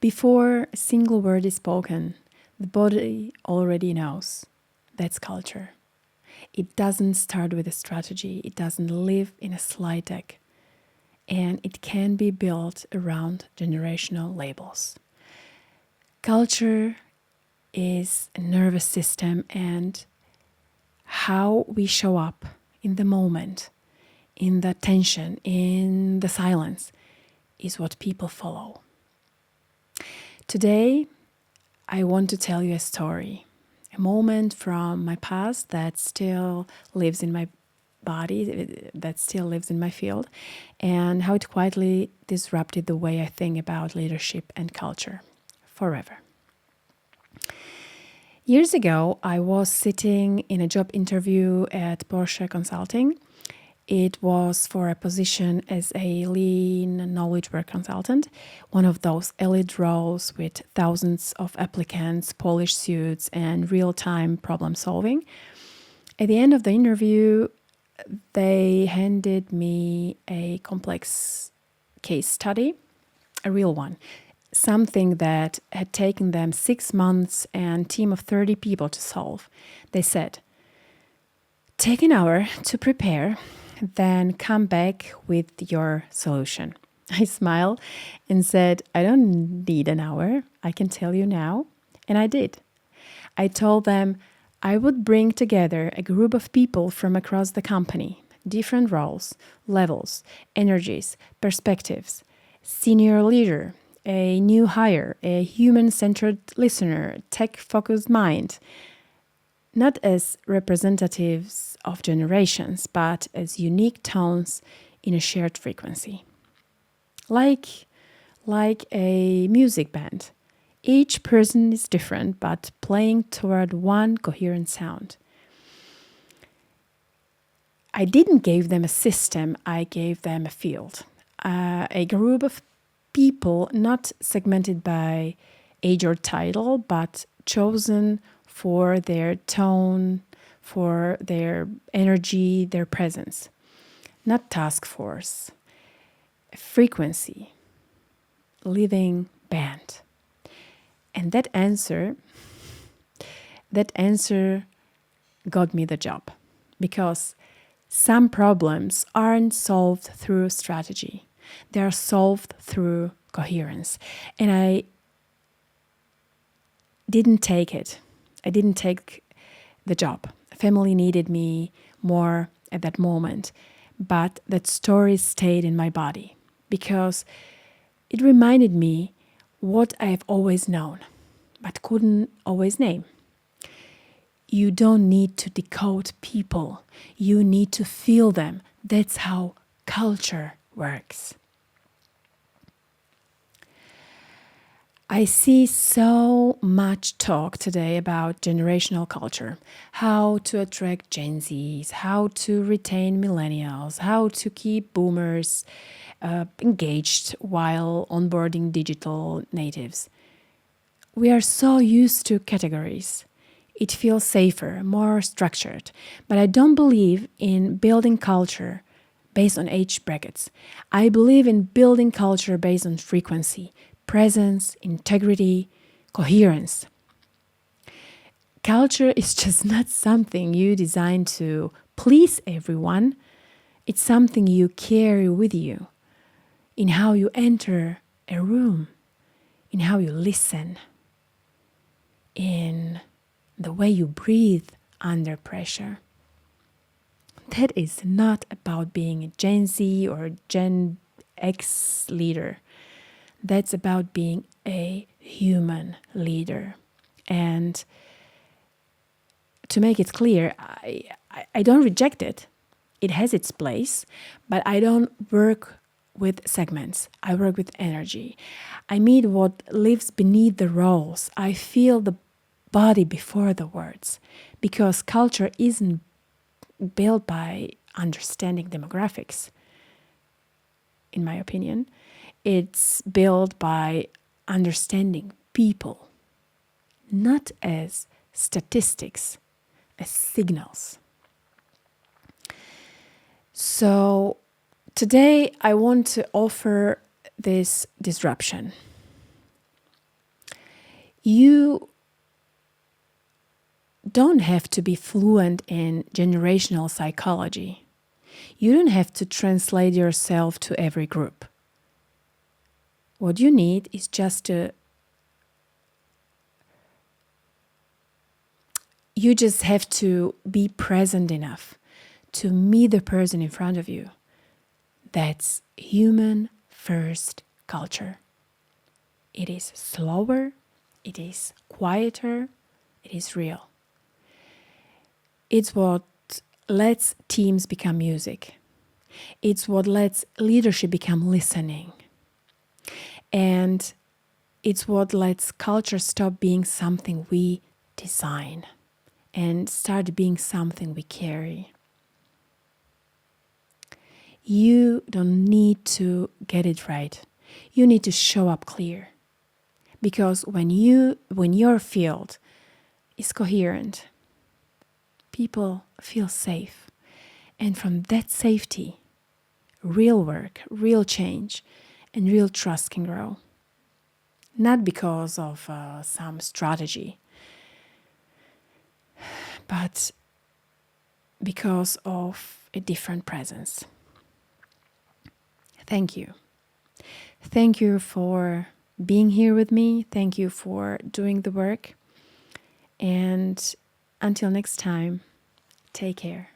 Before a single word is spoken, the body already knows. That's culture. It doesn't start with a strategy. It doesn't live in a slide deck. And it can be built around generational labels. Culture is a nervous system, and how we show up in the moment, in the tension, in the silence, is what people follow. Today, I want to tell you a story, a moment from my past that still lives in my body, that still lives in my field, and how it quietly disrupted the way I think about leadership and culture forever. Years ago, I was sitting in a job interview at Porsche Consulting. It was for a position as a lean knowledge work consultant, one of those elite roles with thousands of applicants, polished suits, and real-time problem solving. At the end of the interview, they handed me a complex case study, a real one. Something that had taken them 6 months and a team of 30 people to solve. They said, take an hour to prepare, then come back with your solution. I smiled and said, I don't need an hour. I can tell you now. And I did. I told them I would bring together a group of people from across the company, different roles, levels, energies, perspectives, senior leader, a new hire, a human-centered listener, tech-focused mind, not as representatives of generations, but as unique tones in a shared frequency. Like a music band. Each person is different, but playing toward one coherent sound. I didn't give them a system, I gave them a field. A group of people not segmented by age or title, but chosen for their tone, for their energy, their presence. Not task force, a frequency, living band. And that answer got me the job, because some problems aren't solved through strategy. They are solved through coherence. And I didn't take it. I didn't take the job. Family needed me more at that moment. But that story stayed in my body because it reminded me what I have always known, but couldn't always name. You don't need to decode people. You need to feel them. That's how culture works. I see so much talk today about generational culture, how to attract Gen Zs, how to retain millennials, how to keep boomers engaged while onboarding digital natives. We are so used to categories. It feels safer, more structured, but I don't believe in building culture based on age brackets. I believe in building culture based on frequency, presence, integrity, coherence. Culture is just not something you design to please everyone. It's something you carry with you in how you enter a room, in how you listen, in the way you breathe under pressure. That is not about being a Gen Z or Gen X leader. That's about being a human leader. And to make it clear, I don't reject it. It has its place, but I don't work with segments. I work with energy. I meet what lives beneath the roles. I feel the body before the words, because culture isn't built by understanding demographics, in my opinion. It's built by understanding people, not as statistics, as signals. So today I want to offer this disruption. You don't have to be fluent in generational psychology. You don't have to translate yourself to every group. What you need is you just have to be present enough to meet the person in front of you. That's human first culture. It is slower, it is quieter, it is real. It's what lets teams become music. It's what lets leadership become listening. And it's what lets culture stop being something we design and start being something we carry. You don't need to get it right. You need to show up clear. Because when your field is coherent, people feel safe. And from that safety, real work, real change, and real trust can grow. Not because of some strategy, but because of a different presence. Thank you. Thank you for being here with me. Thank you for doing the work. And until next time, take care.